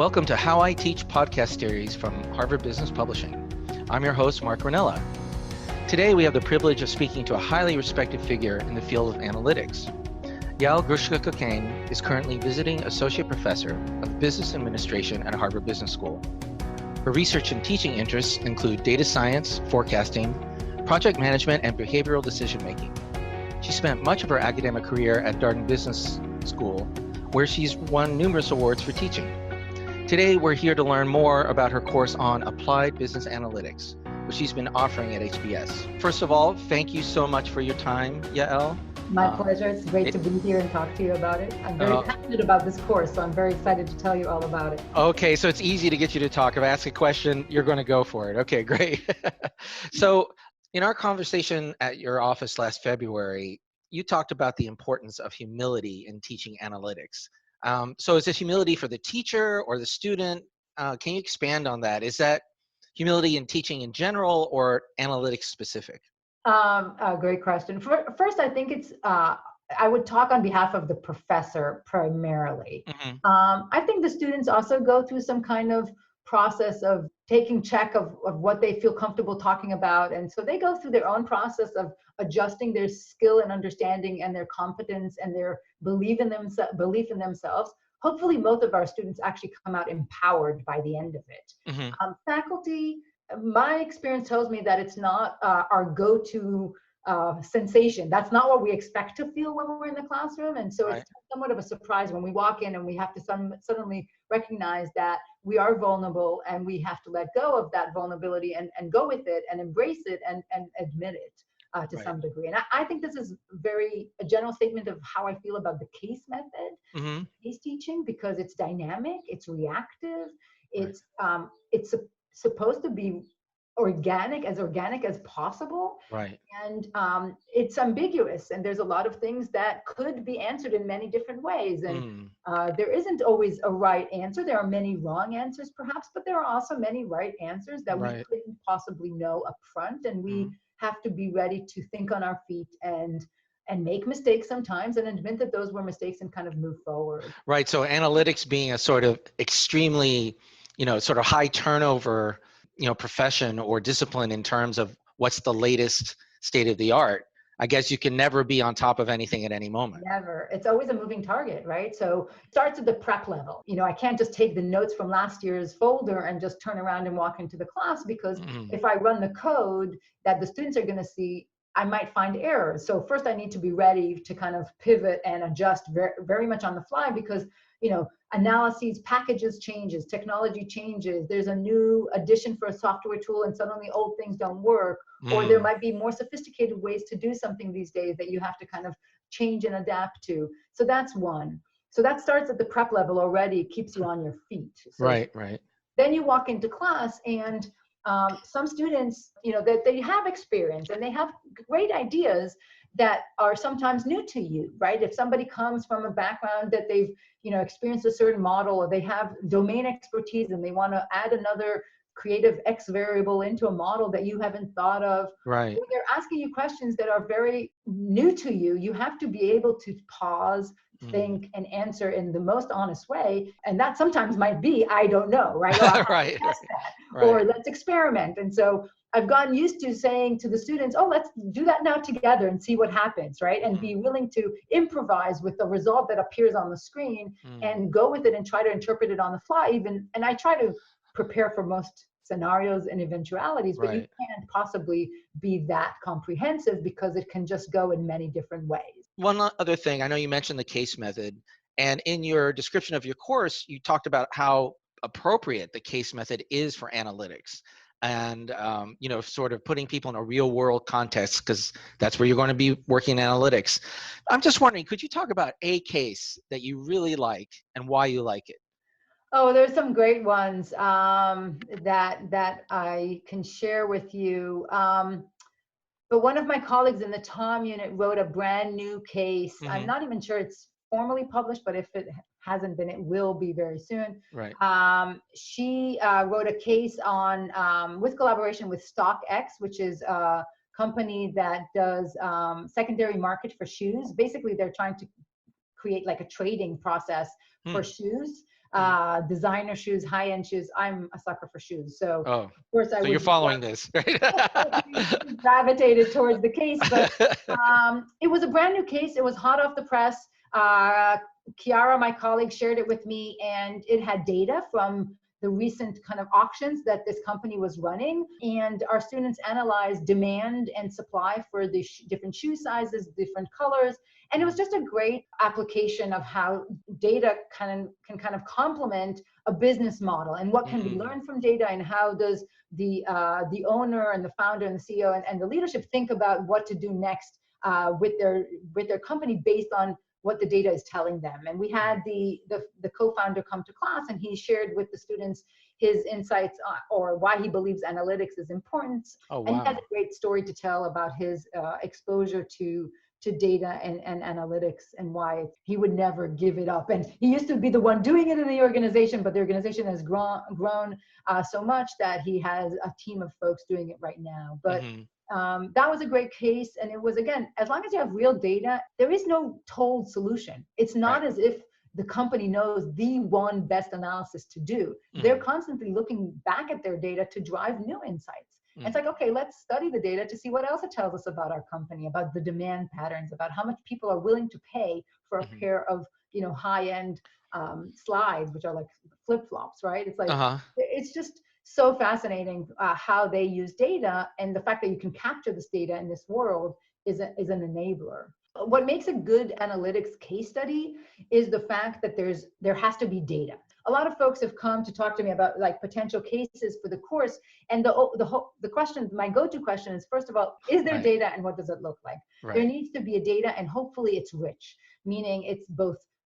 Welcome to How I Teach podcast series from Harvard Business Publishing. I'm your host, Mark Ranella. Today, we have the privilege of speaking to a highly respected figure in the field of analytics. Yael Grushka-Cockayne is currently visiting associate professor of business administration at Harvard Business School. Her research and teaching interests include data science, forecasting, project management, and behavioral decision-making. She spent much of her academic career at Darden Business School, where she's won numerous awards for teaching. Today, we're here to learn more about her course on applied business analytics, which she's been offering at HBS. First of all, thank you so much for your time, Yael. My pleasure. It's great to be here and talk to you about it. I'm very passionate about this course, so I'm very excited to tell you all about it. Okay, so it's easy to get you to talk. If I ask a question, you're going to go for it. Okay, great. So in our conversation at your office last February, you talked about the importance of humility in teaching analytics. So is it humility for the teacher or the student? Can you expand on that? Is that humility in teaching in general or analytics specific? Great question. First, I think it's, I would talk on behalf of the professor primarily. Mm-hmm. I think the students also go through some kind of process of taking check of what they feel comfortable talking about. And so they go through their own process of adjusting their skill and understanding and their competence and their belief in themselves. Hopefully, most of our students actually come out empowered by the end of it. Mm-hmm. Faculty, my experience tells me that it's not our go-to sensation. That's not what we expect to feel when we're in the classroom. And so It's somewhat of a surprise when we walk in and we have to suddenly recognize that we are vulnerable and we have to let go of that vulnerability and go with it and embrace it and admit it to some degree. And I think this is a general statement of how I feel about the case method, case teaching, because it's dynamic, it's reactive, it's supposed to be organic as possible. Right. And it's ambiguous, and there's a lot of things that could be answered in many different ways. And there isn't always a right answer. There are many wrong answers, perhaps, but there are also many right answers that we couldn't possibly know up front. And we have to be ready to think on our feet and make mistakes sometimes and admit that those were mistakes and kind of move forward. Right. So analytics being a sort of extremely, sort of high turnover, profession or discipline in terms of what's the latest state of the art. I guess you can never be on top of anything at any moment. Never. It's always a moving target, right? So it starts at the prep level. I can't just take the notes from last year's folder and just turn around and walk into the class, because if I run the code that the students are going to see, I might find errors. So first I need to be ready to kind of pivot and adjust very, very much on the fly, because analyses, packages changes, technology changes. There's a new addition for a software tool and suddenly old things don't work. Or there might be more sophisticated ways to do something these days that you have to kind of change and adapt to. So that's one. So that starts at the prep level already. It keeps you on your feet. So right. Then you walk into class and some students, that they have experience and they have great ideas that are sometimes new to you, right? If somebody comes from a background that they've, experienced a certain model, or they have domain expertise and they want to add another creative X variable into a model that you haven't thought of, right? When they're asking you questions that are very new to you, you have to be able to pause, think, and answer in the most honest way. And that sometimes might be, I don't know, right? Or I have to test that. Or let's experiment. And so I've gotten used to saying to the students, let's do that now together and see what happens, right? And be willing to improvise with the result that appears on the screen and go with it and try to interpret it on the fly even. And I try to prepare for most scenarios and eventualities, but you can't possibly be that comprehensive because it can just go in many different ways. One other thing, I know you mentioned the case method, and in your description of your course, you talked about how appropriate the case method is for analytics. And, sort of putting people in a real world context, because that's where you're going to be working in analytics. I'm just wondering, could you talk about a case that you really like and why you like it? Oh, there's some great ones that I can share with you. But one of my colleagues in the Tom unit wrote a brand new case. I'm not even sure it's formally published, but if it hasn't been, it will be very soon. Right. She wrote a case on with collaboration with StockX, which is a company that does secondary market for shoes. Basically, they're trying to create like a trading process for shoes. designer shoes, high-end shoes. I'm a sucker for shoes. So Oh, of course I so would you're following this, right? gravitated towards the case, but it was a brand new case. It was hot off the press. Kiara, my colleague, shared it with me, and it had data from the recent kind of auctions that this company was running. And our students analyzed demand and supply for the different shoe sizes, different colors. And it was just a great application of how data can kind of complement a business model, and what can be learned from data, and how does the owner and the founder and the CEO and the leadership think about what to do next with their company based on what the data is telling them. And we had the co-founder come to class, and he shared with the students his insights or why he believes analytics is important. Oh, wow. And he has a great story to tell about his exposure to data and analytics, and why he would never give it up. And he used to be the one doing it in the organization, but the organization has grown so much that he has a team of folks doing it right now. But that was a great case. And it was, again, as long as you have real data, there is no told solution. It's not as if the company knows the one best analysis to do. They're constantly looking back at their data to drive new insights. It's like, okay, let's study the data to see what else it tells us about our company, about the demand patterns, about how much people are willing to pay for a pair of, high-end slides, which are like flip-flops, right? It's like, it's just so fascinating how they use data, and the fact that you can capture this data in this world is an enabler. What makes a good analytics case study is the fact that there has to be data. A lot of folks have come to talk to me about like potential cases for the course, and the question, my go-to question is, first of all, is there data, and what does it look like? There needs to be a data, and hopefully it's rich, meaning it's both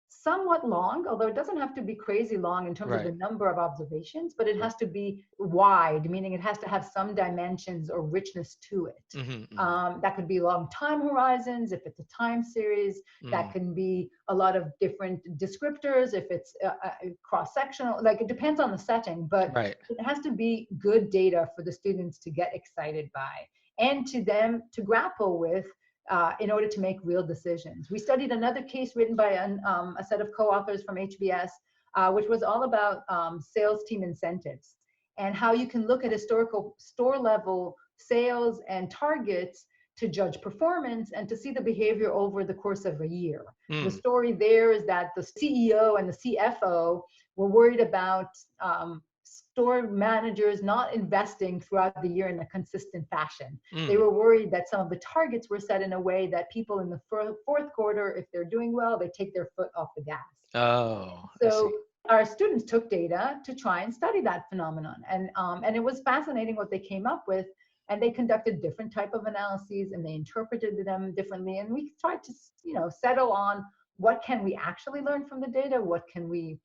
somewhat long, although it doesn't have to be crazy long in terms of the number of observations, but it has to be wide, meaning it has to have some dimensions or richness to it. That could be long time horizons, if it's a time series. That can be a lot of different descriptors, if it's cross-sectional, like it depends on the setting, but it has to be good data for the students to get excited by, and to them to grapple with in order to make real decisions. We studied another case written by a set of co-authors from HBS, which was all about sales team incentives, and how you can look at historical store level sales and targets to judge performance and to see the behavior over the course of a year. The story there is that the CEO and the CFO were worried about store managers not investing throughout the year in a consistent fashion. They were worried that some of the targets were set in a way that people in the fourth quarter, if they're doing well, they take their foot off the gas. So our students took data to try and study that phenomenon. And it was fascinating what they came up with. And they conducted different type of analyses, and they interpreted them differently. And we tried to, settle on what can we actually learn from the data, what can we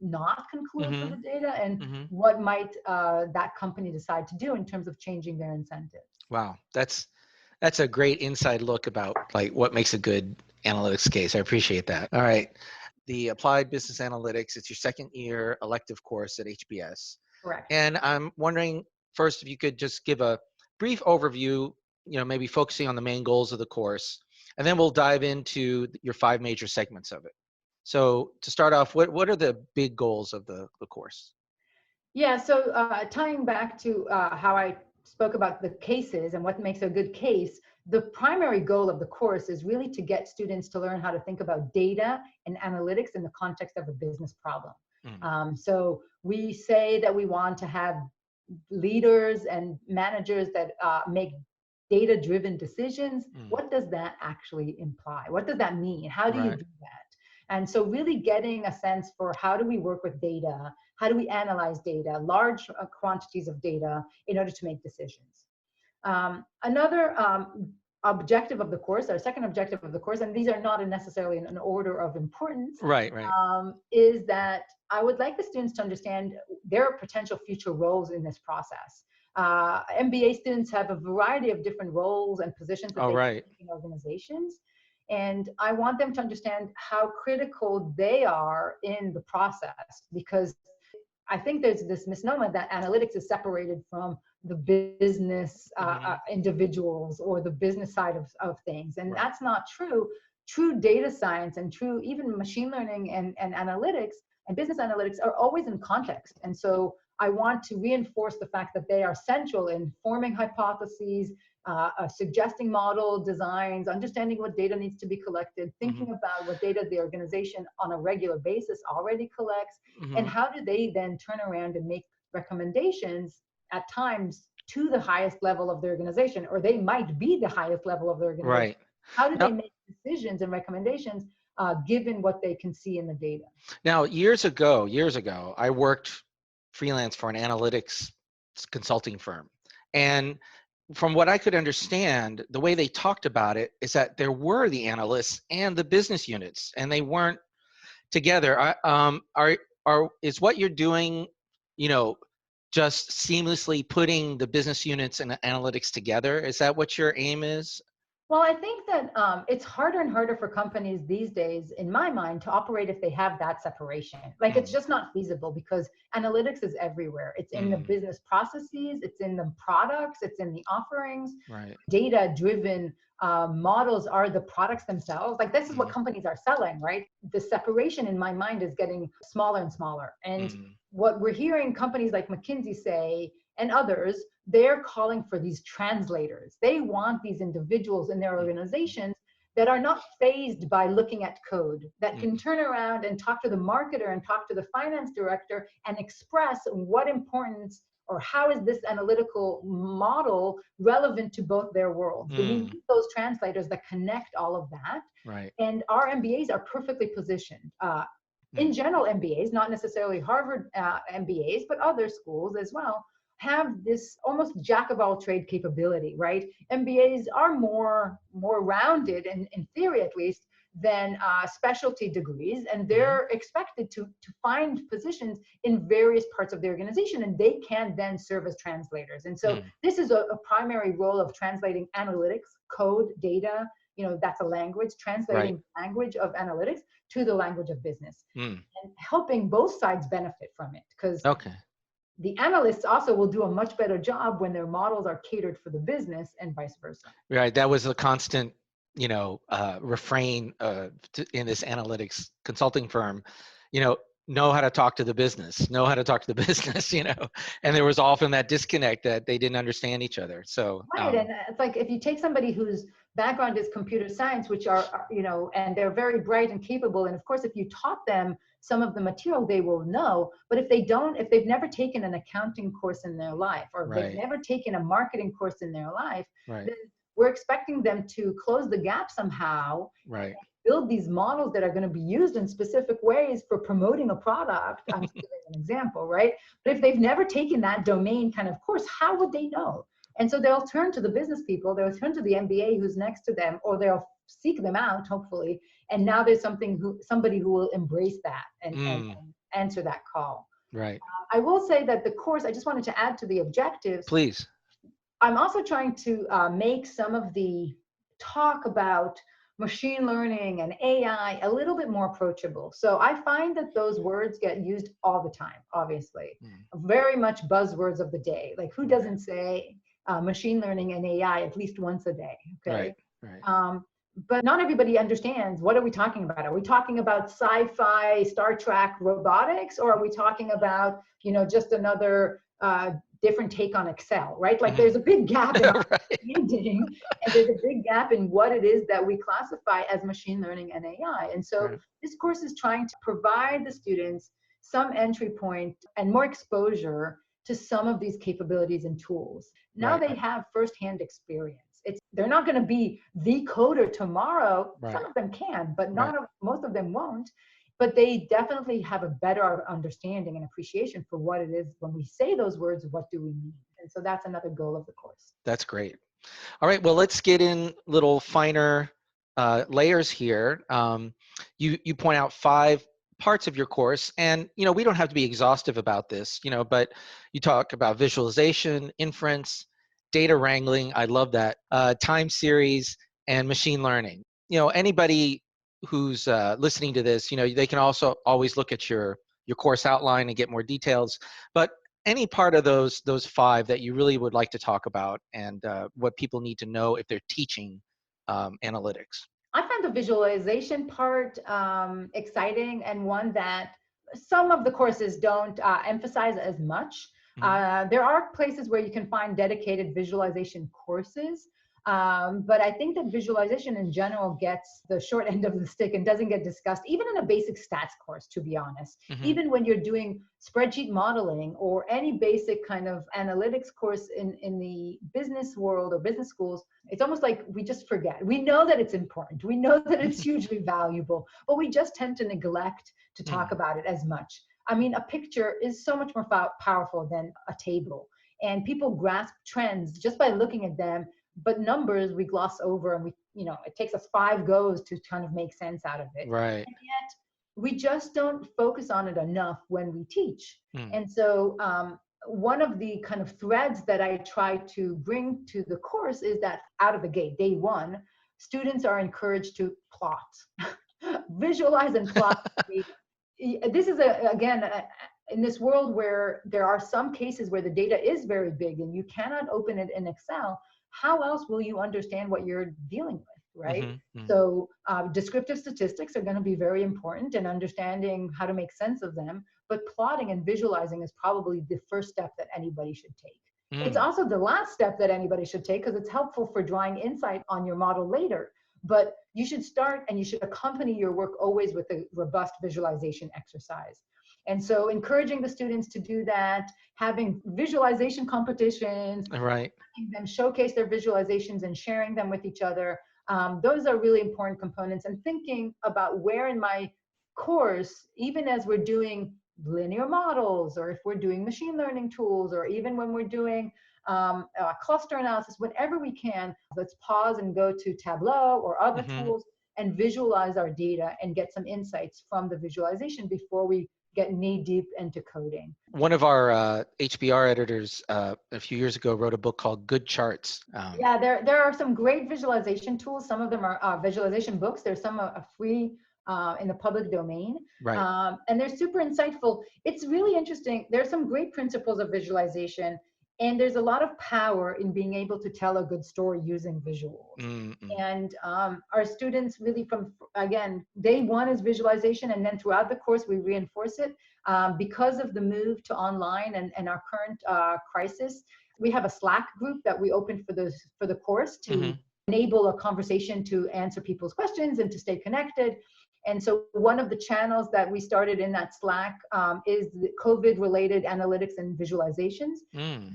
not conclude from the data, and what might that company decide to do in terms of changing their incentives. Wow, that's a great inside look about like what makes a good analytics case. I appreciate that. All right, the Applied Business Analytics, it's your second year elective course at HBS. Correct. And I'm wondering first if you could just give a brief overview, maybe focusing on the main goals of the course, and then we'll dive into your 5 major segments of it. So to start off, what are the big goals of the course? Yeah, so tying back to how I spoke about the cases and what makes a good case, the primary goal of the course is really to get students to learn how to think about data and analytics in the context of a business problem. So we say that we want to have leaders and managers that make data-driven decisions. What does that actually imply? What does that mean? How do you do that? And so really getting a sense for how do we work with data? How do we analyze data, large quantities of data, in order to make decisions? Another objective of the course, our second objective of the course, and these are not necessarily in an order of importance, is that I would like the students to understand their potential future roles in this process. MBA students have a variety of different roles and positions that they take in organizations. And I want them to understand how critical they are in the process, because I think there's this misnomer that analytics is separated from the business individuals or the business side of things. And that's not true. True data science and true even machine learning and analytics and business analytics are always in context. And so I want to reinforce the fact that they are central in forming hypotheses, suggesting model designs, understanding what data needs to be collected, thinking about what data the organization on a regular basis already collects, and how do they then turn around and make recommendations at times to the highest level of the organization, or they might be the highest level of the organization. Right. How do Now, they make decisions and recommendations given what they can see in the data? Now, years ago, I worked freelance for an analytics consulting firm. And from what I could understand, the way they talked about it is that there were the analysts and the business units, and they weren't together. Is what you're doing, just seamlessly putting the business units and the analytics together? Is that what your aim is? Well, I think that it's harder and harder for companies these days, in my mind, to operate if they have that separation. Like, it's just not feasible because analytics is everywhere. It's in the business processes, it's in the products, it's in the offerings. Right. Data-driven models are the products themselves. Like, this is what companies are selling, right? The separation, in my mind, is getting smaller and smaller. And what we're hearing companies like McKinsey say, and others, they're calling for these translators. They want these individuals in their organizations that are not fazed by looking at code, that can turn around and talk to the marketer and talk to the finance director and express what importance or how is this analytical model relevant to both their worlds. So we need those translators that connect all of that. Right. And our MBAs are perfectly positioned. In general, MBAs, not necessarily Harvard MBAs, but other schools as well, have this almost jack of all trade capability, right? MBAs are more rounded, in theory at least, than specialty degrees, and they're expected to find positions in various parts of the organization, and they can then serve as translators. And so this is a primary role of translating analytics, code, data, that's a language, translating language of analytics to the language of business, and helping both sides benefit from it. Because the analysts also will do a much better job when their models are catered for the business and vice versa. Right. That was a constant, refrain in this analytics consulting firm, know how to talk to the business, and there was often that disconnect that they didn't understand each other. So, right. And it's like, if you take somebody whose background is computer science, which are, and they're very bright and capable. And of course, if you taught them some of the material, they will know. But if they've never taken an accounting course in their life, or they've never taken a marketing course in their life, then we're expecting them to close the gap somehow, build these models that are going to be used in specific ways for promoting a product. I'm just giving an example, right? But if they've never taken that domain kind of course, how would they know? And so they'll turn to the business people, they'll turn to the MBA who's next to them, or they'll seek them out, hopefully. And now there's somebody who will embrace that and answer that call. Right. I will say that the course, I just wanted to add to the objectives. Please. I'm also trying to make some of the talk about machine learning and AI a little bit more approachable. So I find that those words get used all the time, obviously. Very much buzzwords of the day. Like, who doesn't say machine learning and AI at least once a day? Okay. Right. But not everybody understands, what are we talking about? Are we talking about sci-fi, Star Trek robotics, or are we talking about, just another different take on Excel, right? Like, there's a big gap in understanding, and there's a big gap in what it is that we classify as machine learning and AI. And so this course is trying to provide the students some entry point and more exposure to some of these capabilities and tools. Now they have firsthand experience. They're not going to be the coder tomorrow. Some of them can, but most of them won't. But they definitely have a better understanding and appreciation for what it is when we say those words, what do we mean? And so that's another goal of the course. That's great. All right, well, let's get in little finer layers here. You point out 5 parts of your course, and we don't have to be exhaustive about this, but you talk about visualization, inference, data wrangling, I love that, time series, and machine learning. Anybody who's listening to this, they can also always look at your course outline and get more details. But any part of those 5 that you really would like to talk about, and what people need to know if they're teaching analytics? I found the visualization part exciting, and one that some of the courses don't emphasize as much. There are places where you can find dedicated visualization courses. But I think that visualization in general gets the short end of the stick and doesn't get discussed, even in a basic stats course, to be honest. Even when you're doing spreadsheet modeling or any basic kind of analytics course in the business world or business schools, it's almost like we just forget. We know that it's important. We know that it's hugely valuable, but we just tend to neglect to talk about it as much. I mean, a picture is so much more powerful than a table. And people grasp trends just by looking at them. But numbers we gloss over, and it takes us 5 goes to kind of make sense out of it. Right. And yet we just don't focus on it enough when we teach. And so one of the kind of threads that I try to bring to the course is that out of the gate, day one, students are encouraged to plot, visualize and plot. This is again, in this world where there are some cases where the data is very big and you cannot open it in Excel, how else will you understand what you're dealing with, right? So descriptive statistics are going to be very important in understanding how to make sense of them, but plotting and visualizing is probably the first step that anybody should take. It's also the last step that anybody should take because it's helpful for drawing insight on your model later. But you should start and you should accompany your work always with a robust visualization exercise. And so encouraging the students to do that, having visualization competitions, right, having them showcase their visualizations and sharing them with each other, those are really important components. And thinking about where in my course, even as we're doing linear models, or if we're doing machine learning tools, or even when we're doing cluster analysis, whenever we can, let's pause and go to Tableau or other tools and visualize our data and get some insights from the visualization before we get knee deep into coding. One of our HBR editors a few years ago wrote a book called Good Charts. Yeah, there are some great visualization tools. Some of them are visualization books. There's some are free in the public domain. Right. And they're super insightful. It's really interesting. There's some great principles of visualization. And there's a lot of power in being able to tell a good story using visuals. And our students really again, day one is visualization, and then throughout the course, we reinforce it. Because of the move to online and our current crisis, we have a Slack group that we opened for the course to enable a conversation to answer people's questions and to stay connected. And so one of the channels that we started in that Slack is the COVID-related analytics and visualizations.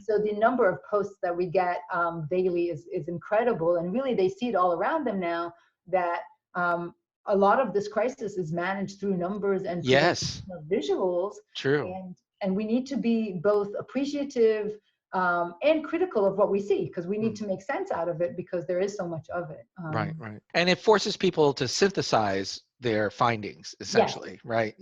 So the number of posts that we get daily is incredible. And really, they see it all around them now that a lot of this crisis is managed through numbers and visuals. True. And we need to be both appreciative and critical of what we see, because we need to make sense out of it because there is so much of it. Right. And it forces people to synthesize their findings, essentially, right?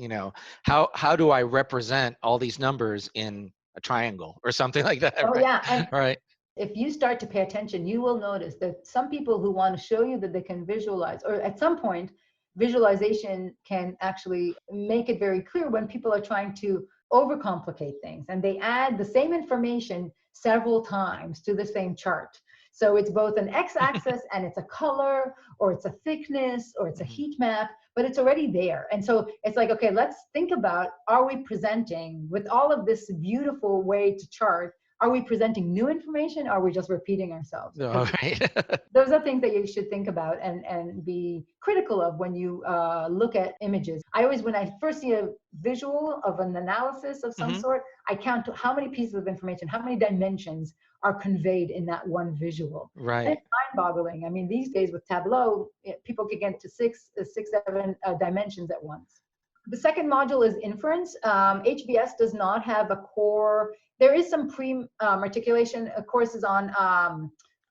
How do I represent all these numbers in a triangle or something like that? Oh, right? yeah. And right. If you start to pay attention, you will notice that some people who want to show you that they can visualize, or at some point, visualization can actually make it very clear when people are trying to overcomplicate things and they add the same information several times to the same chart. So it's both an x-axis and it's a color, or it's a thickness, or it's a heat map, but it's already there. And so it's like, okay, let's think about, are we presenting with all of this beautiful way to chart? Are we presenting new information? Or are we just repeating ourselves? All right. Those are things that you should think about and be critical of when you look at images. When I first see a visual of an analysis of some sort, I count how many pieces of information, how many dimensions are conveyed in that one visual. Right. And it's mind-boggling. I mean, these days with Tableau, people can get to six, 7 dimensions at once. The second module is inference. HBS does not have a core. There is some pre-articulation courses on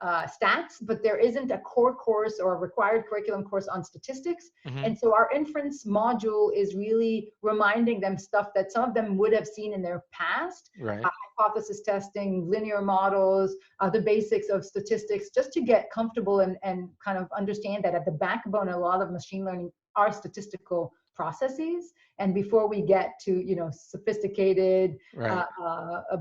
stats, but there isn't a core course or a required curriculum course on statistics. And so our inference module is really reminding them stuff that some of them would have seen in their past. Right. Hypothesis testing, linear models, the basics of statistics, just to get comfortable and kind of understand that at the backbone of a lot of machine learning are statistical processes. And before we get to, sophisticated Right.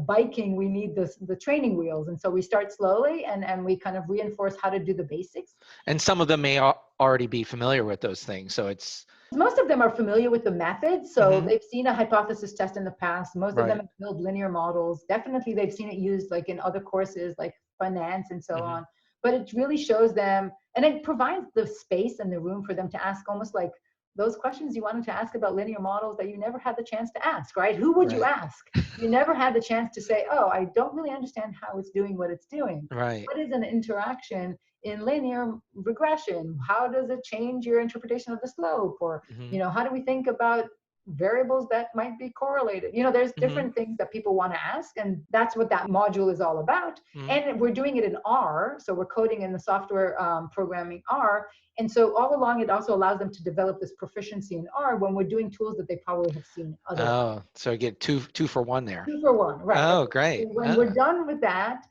biking, we need the training wheels. And so we start slowly, and we kind of reinforce how to do the basics. And some of them may already be familiar with those things. So it's Most of them are familiar with the method. So they've seen a hypothesis test in the past. Most of them have built linear models. Definitely they've seen it used like in other courses like finance and so on. But it really shows them, and it provides the space and the room for them to ask almost like those questions you wanted to ask about linear models that you never had the chance to ask, right? Who would you ask? You never had the chance to say, oh, I don't really understand how it's doing what it's doing. Right. What is an interaction in linear regression? How does it change your interpretation of the slope? Or, how do we think about variables that might be correlated? There's different things that people want to ask, and that's what that module is all about. And we're doing it in R, so we're coding in the software programming R. And so all along, it also allows them to develop this proficiency in R when we're doing tools that they probably have seen otherwise. Oh, so I get two for one there. 2 for 1, right. Oh, great. So when we're done with that,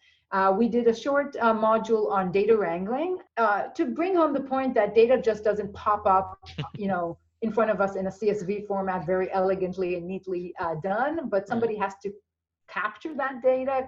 we did a short module on data wrangling to bring home the point that data just doesn't pop up, in front of us in a CSV format, very elegantly and neatly done, but somebody has to capture that data,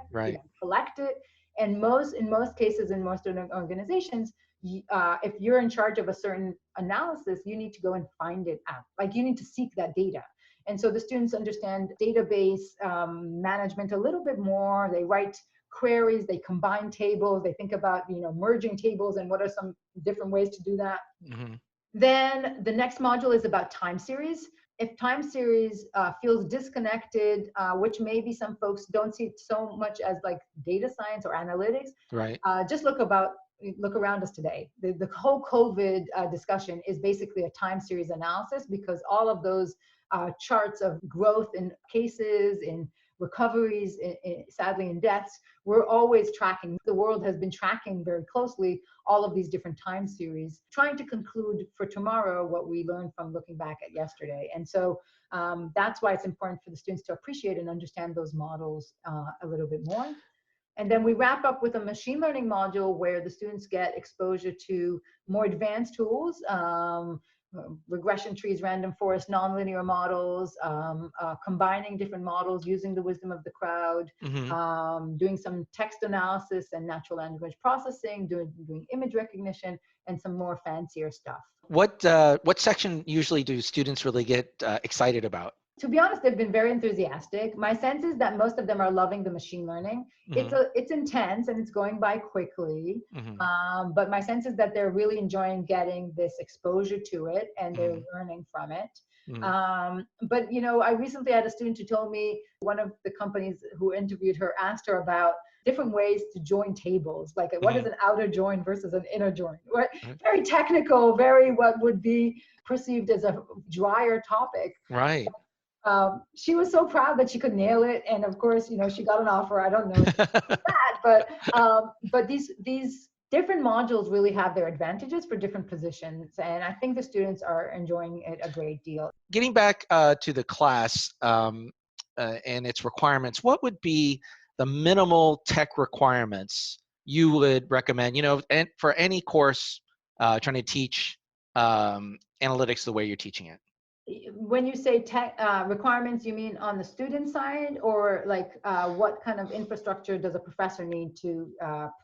collect it. And in most cases, in most organizations, if you're in charge of a certain analysis, you need to go and find it out. Like you need to seek that data. And so the students understand database management a little bit more. They write queries, they combine tables, they think about, merging tables and what are some different ways to do that. Then the next module is about time series. If time series feels disconnected, which maybe some folks don't see it so much as like data science or analytics, just look around us today. The whole COVID discussion is basically a time series analysis, because all of those charts of growth in cases, in recoveries, sadly in deaths, we're always tracking. The world has been tracking very closely all of these different time series, trying to conclude for tomorrow what we learned from looking back at yesterday. And so that's why it's important for the students to appreciate and understand those models a little bit more. And then we wrap up with a machine learning module where the students get exposure to more advanced tools, regression trees, random forest, nonlinear models, combining different models, using the wisdom of the crowd, doing some text analysis and natural language processing, doing image recognition, and some more fancier stuff. What section usually do students really get excited about? To be honest, they've been very enthusiastic. My sense is that most of them are loving the machine learning. It's intense and it's going by quickly. But my sense is that they're really enjoying getting this exposure to it and they're learning from it. But I recently had a student who told me, one of the companies who interviewed her asked her about different ways to join tables, like what is an outer join versus an inner join? Very technical, very what would be perceived as a drier topic. Right. She was so proud that she could nail it, and of course, she got an offer. I don't know that, but these different modules really have their advantages for different positions, and I think the students are enjoying it a great deal. Getting back to the class and its requirements, what would be the minimal tech requirements you would recommend? And for any course trying to teach analytics the way you're teaching it. When you say tech requirements, you mean on the student side, or like what kind of infrastructure does a professor need to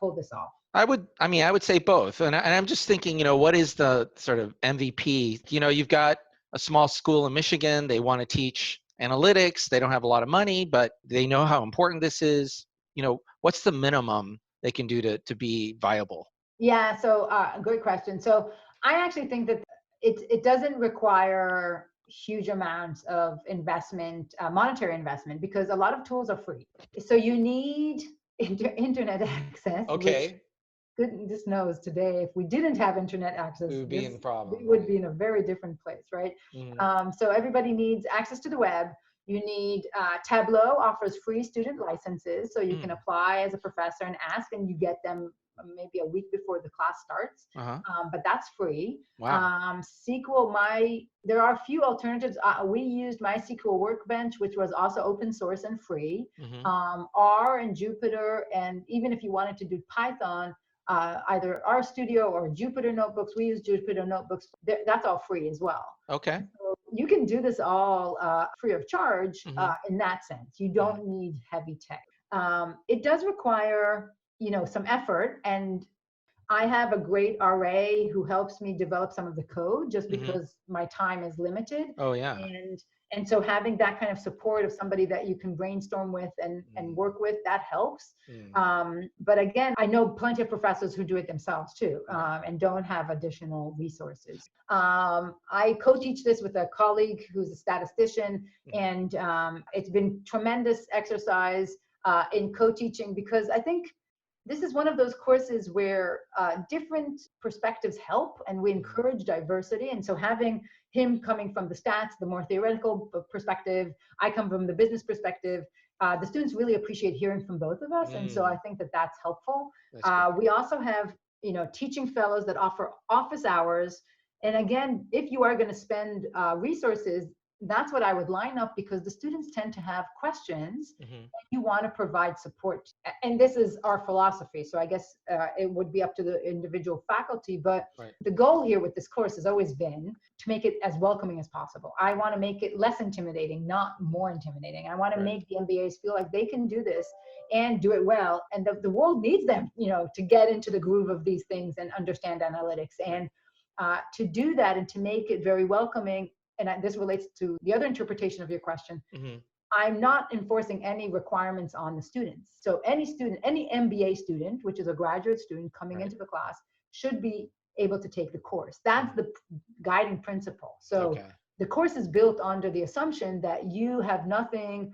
pull this off? I would say both. And I'm just thinking, what is the sort of MVP? You've got a small school in Michigan. They want to teach analytics. They don't have a lot of money, but they know how important this is. What's the minimum they can do to be viable? Yeah, so great question. So I actually think that it doesn't require huge amounts of investment, monetary investment, because a lot of tools are free. So you need internet access. Okay. Goodness knows today, if we didn't have internet access, we would be in problem. We would be in a very different place, right? So everybody needs access to the web. You need Tableau offers free student licenses, so you can apply as a professor and ask, and you get them maybe a week before the class starts, but that's free. Wow. SQL, there are a few alternatives. We used MySQL Workbench, which was also open source and free. R and Jupyter, and even if you wanted to do Python, either RStudio or Jupyter Notebooks. We use Jupyter Notebooks. That's all free as well. Okay. So you can do this all free of charge Mm-hmm. in that sense. You Mm-hmm. don't need heavy tech. It does require, some effort, and I have a great RA who helps me develop some of the code just Mm-hmm. because my time is limited. Oh yeah. And so having that kind of support of somebody that you can brainstorm with and work with, that helps. Mm. But again, I know plenty of professors who do it themselves too, Right. and don't have additional resources. I co-teach this with a colleague who's a statistician, Mm-hmm. and it's been tremendous exercise in co-teaching, because I think this is one of those courses where different perspectives help, and we Mm-hmm. encourage diversity. And so having him coming from the stats, the more theoretical perspective, I come from the business perspective, the students really appreciate hearing from both of us. And so I Mm. think that that's helpful. That's good. We also have, teaching fellows that offer office hours. And again, if you are going to spend resources, that's what I would line up, because the students tend to have questions. Mm-hmm. You want to provide support, and this is our philosophy, so I guess it would be up to the individual faculty, but Right. the goal here with this course has always been to make it as welcoming as possible. I want to make it less intimidating, not more intimidating. I want to Right. make the MBAs feel like they can do this and do it well, and the world needs them, to get into the groove of these things and understand analytics. And to do that and to make it very welcoming, and this relates to the other interpretation of your question, Mm-hmm. I'm not enforcing any requirements on the students. So any student, any MBA student, which is a graduate student coming Right. into the class, should be able to take the course. That's the guiding principle. So Okay. the course is built under the assumption that you have nothing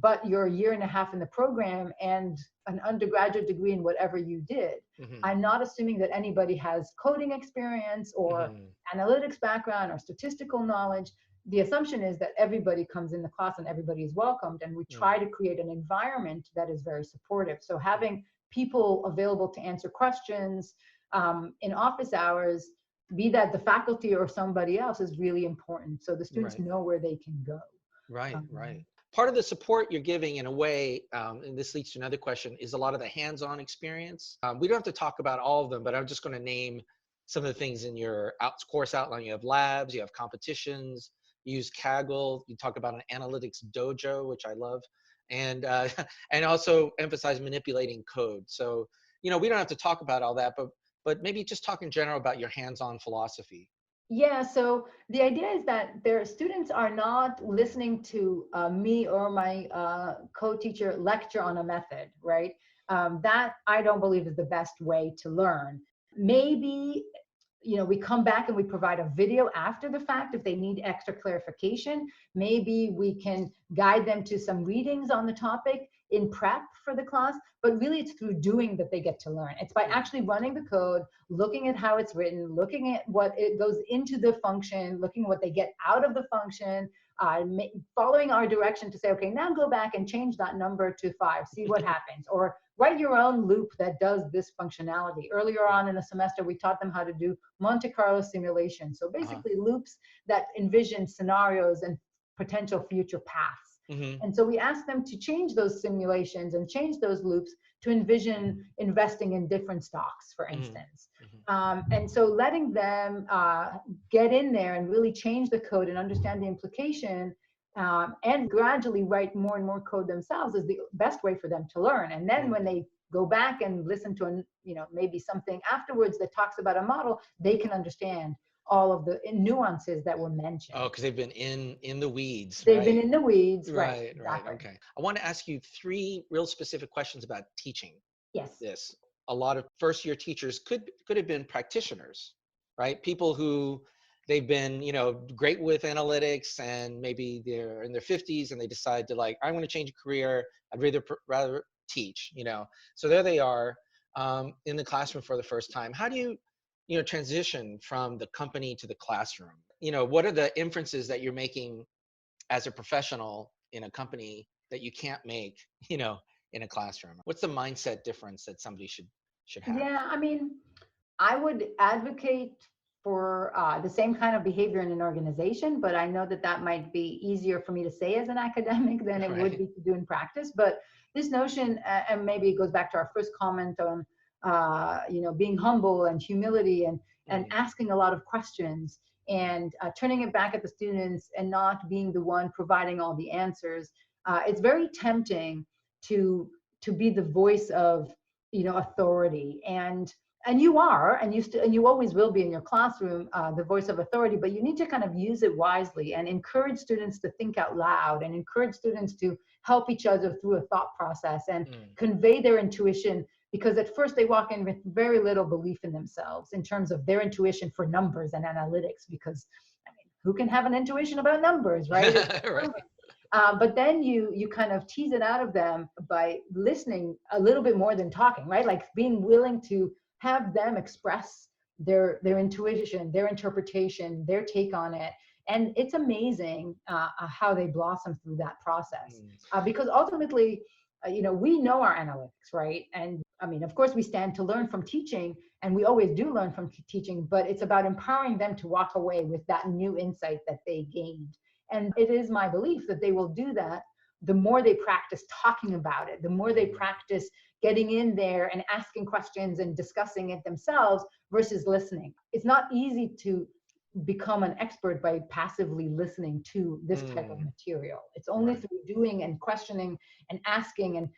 but your year and a half in the program and an undergraduate degree in whatever you did. Mm-hmm. I'm not assuming that anybody has coding experience or Mm-hmm. analytics background or statistical knowledge. The assumption is that everybody comes in the class and everybody is welcomed, and we try to create an environment that is very supportive. So having people available to answer questions in office hours, be that the faculty or somebody else, is really important, so the students Right. know where they can go. Right. Right. Part of the support you're giving, in a way, and this leads to another question, is a lot of the hands-on experience. We don't have to talk about all of them, but I'm just going to name some of the things in your course outline. You have labs, you have competitions, you use Kaggle, you talk about an analytics dojo, which I love, and and also emphasize manipulating code. So, we don't have to talk about all that, but maybe just talk in general about your hands-on philosophy. Yeah, so the idea is that their students are not listening to me or my co-teacher lecture on a method, right? That I don't believe is the best way to learn. Maybe we come back and we provide a video after the fact if they need extra clarification. Maybe we can guide them to some readings on the topic in prep for the class, but really it's through doing that they get to learn. It's by actually running the code, looking at how it's written, looking at what it goes into the function, looking at what they get out of the function, following our direction to say, okay, now go back and change that number to 5, see what happens, or write your own loop that does this functionality. Earlier on in the semester, we taught them how to do Monte Carlo simulations. So basically loops that envision scenarios and potential future paths. Mm-hmm. And so we asked them to change those simulations and change those loops to envision investing in different stocks, for instance. And so letting them get in there and really change the code and understand the implication, and gradually write more and more code themselves, is the best way for them to learn. And then when they go back and listen to maybe something afterwards that talks about a model, they can understand all of the nuances that were mentioned. Oh, because they've been in the weeds. They've Right? been in the weeds, Right, exactly. right. Okay. I want to ask you 3 real specific questions about teaching. Yes. This. A lot of first-year teachers could have been practitioners, right? People who they've been, great with analytics, and maybe they're in their 50s and they decide to, like, I want to change a career. I'd rather teach, So there they are in the classroom for the first time. How do you, transition from the company to the classroom? What are the inferences that you're making as a professional in a company that you can't make, in a classroom? What's the mindset difference that somebody should have? Yeah, I mean, I would advocate for the same kind of behavior in an organization, but I know that that might be easier for me to say as an academic than it would be to do in practice. But this notion, and maybe it goes back to our first comment on, being humble and humility and asking a lot of questions. and turning it back at the students and not being the one providing all the answers, it's very tempting to be the voice of, authority. And you are, and you always will be in your classroom, the voice of authority, but you need to kind of use it wisely and encourage students to think out loud and encourage students to help each other through a thought process and convey their intuition, because at first they walk in with very little belief in themselves in terms of their intuition for numbers and analytics, because I mean, who can have an intuition about numbers, right? Right. But then you kind of tease it out of them by listening a little bit more than talking, right? Like being willing to have them express their intuition, their interpretation, their take on it. And it's amazing how they blossom through that process. Because ultimately, we know our analytics, right? And I mean, of course, we stand to learn from teaching, and we always do learn from teaching, but it's about empowering them to walk away with that new insight that they gained. And it is my belief that they will do that the more they practice talking about it, the more they practice getting in there and asking questions and discussing it themselves versus listening. It's not easy to become an expert by passively listening to this type of material. It's only through doing and questioning and asking and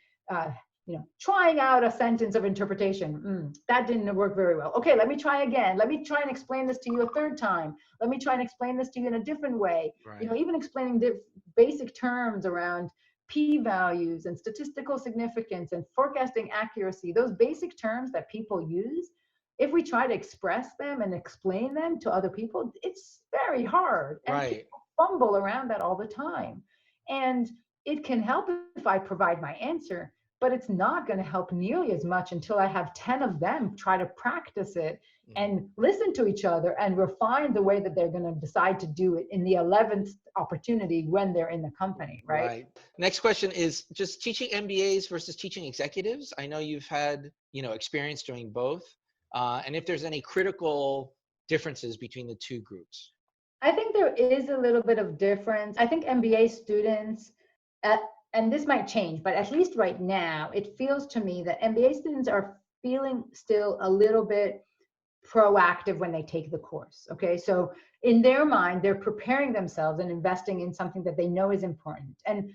trying out a sentence of interpretation. That didn't work very well. Okay, let me try again. Let me try and explain this to you a third time. Let me try and explain this to you in a different way. Even explaining the basic terms around p-values and statistical significance and forecasting accuracy, those basic terms that people use, if we try to express them and explain them to other people, it's very hard. And people fumble around that all the time. And it can help if I provide my answer, but it's not going to help nearly as much until I have 10 of them try to practice it and listen to each other and refine the way that they're going to decide to do it in the 11th opportunity when they're in the company, right? Next question is just teaching MBAs versus teaching executives. I know you've had, experience doing both. And if there's any critical differences between the two groups. I think there is a little bit of difference. I think MBA students, and this might change, but at least right now, it feels to me that MBA students are feeling still a little bit proactive when they take the course. Okay, so in their mind, they're preparing themselves and investing in something that they know is important. And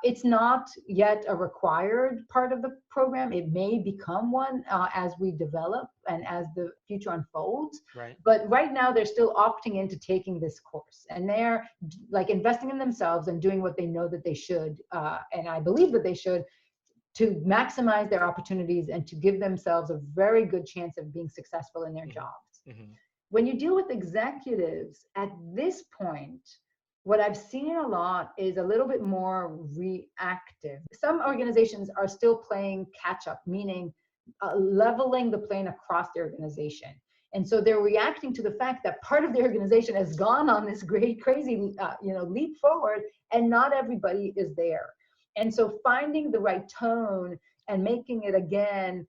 it's not yet a required part of the program. It may become one as we develop and as the future unfolds. But right now, they're still opting into taking this course, and they're like investing in themselves and doing what they know that they should, and I believe that they should, to maximize their opportunities and to give themselves a very good chance of being successful in their jobs. When you deal with executives at this point, what I've seen a lot is a little bit more reactive. Some organizations are still playing catch up, meaning leveling the plane across the organization. And so they're reacting to the fact that part of the organization has gone on this great, crazy, leap forward, and not everybody is there. And so finding the right tone and making it again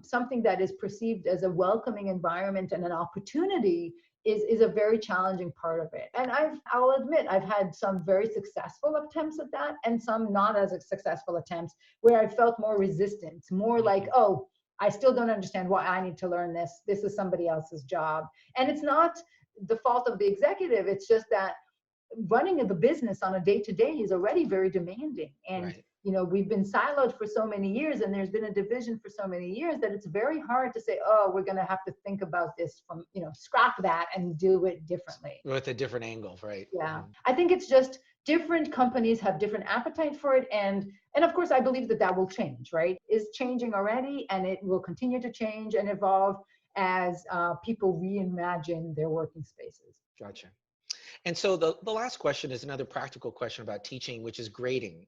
something that is perceived as a welcoming environment and an opportunity is a very challenging part of it. And I'll admit, I've had some very successful attempts at that and some not as successful attempts where I felt more resistance, more like, oh, I still don't understand why I need to learn this. This is somebody else's job. And it's not the fault of the executive. It's just that running the business on a day-to-day is already very demanding. And we've been siloed for so many years, and there's been a division for so many years that it's very hard to say, oh, we're going to have to think about this from, scrap that and do it differently. With a different angle, right? Yeah. I think it's just different companies have different appetite for it. And of course, I believe that will change, right? It's changing already, and it will continue to change and evolve as people reimagine their working spaces. Gotcha. And so the last question is another practical question about teaching, which is grading.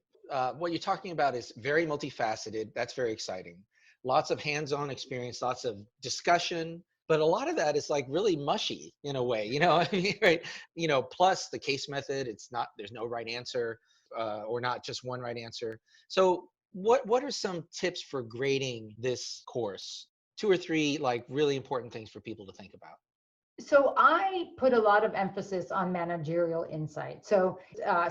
What you're talking about is very multifaceted. That's very exciting. Lots of hands-on experience, lots of discussion, but a lot of that is like really mushy in a way, right? Plus the case method, there's no right answer or not just one right answer. So what are some tips for grading this course? 2 or 3 like really important things for people to think about. So I put a lot of emphasis on managerial insight. So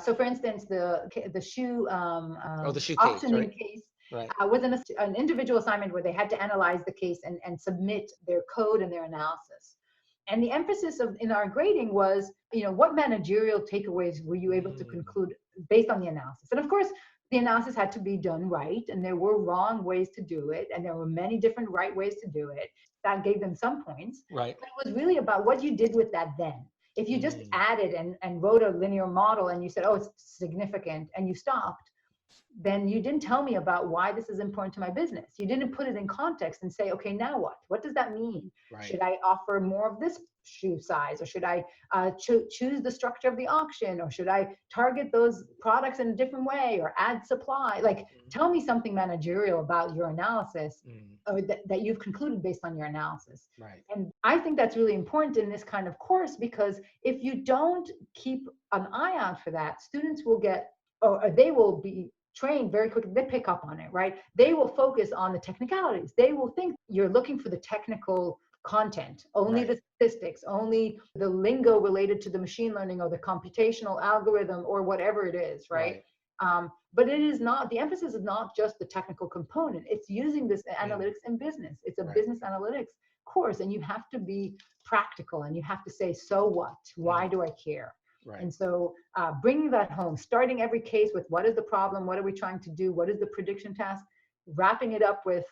for instance, the shoe the shoe auctioning case, right? Was an individual assignment where they had to analyze the case and submit their code and their analysis. And the emphasis in our grading was, what managerial takeaways were you able to conclude based on the analysis? And of course, the analysis had to be done right, and there were wrong ways to do it, and there were many different right ways to do it. That gave them some points. Right. But it was really about what you did with that then. If you just added and wrote a linear model and you said, oh, it's significant, and you stopped, then you didn't tell me about why this is important to my business. You didn't put it in context and say, okay, now what? What does that mean? Right. Should I offer more of this shoe size, or should I choose the structure of the auction, or should I target those products in a different way, or add supply? Like, tell me something managerial about your analysis, or that you've concluded based on your analysis. Right. And I think that's really important in this kind of course, because if you don't keep an eye out for that, students will get, or they will be trained very quickly. They pick up on it, right? They will focus on the technicalities. They will think you're looking for the technical content, only the statistics, only the lingo related to the machine learning or the computational algorithm or whatever it is, right? But it is not, the emphasis is not just the technical component. It's using this analytics in business. It's a business analytics course, and you have to be practical, and you have to say, so what? Why do I care? Right. And so bringing that home, starting every case with what is the problem, what are we trying to do, what is the prediction task, wrapping it up with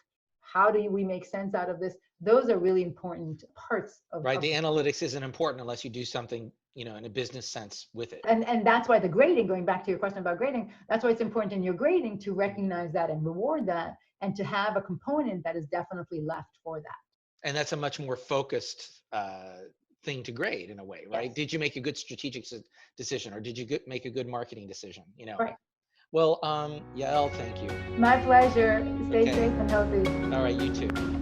how do we make sense out of this, those are really important parts of— Right, the analytics isn't important unless you do something, in a business sense with it. And that's why the grading, going back to your question about grading, that's why it's important in your grading to recognize that and reward that, and to have a component that is definitely left for that. And that's a much more focused thing to grade in a way, right? Yes. Did you make a good strategic decision, or did you make a good marketing decision? Right. Well, Yael, thank you. My pleasure. Stay safe and healthy. All right, you too.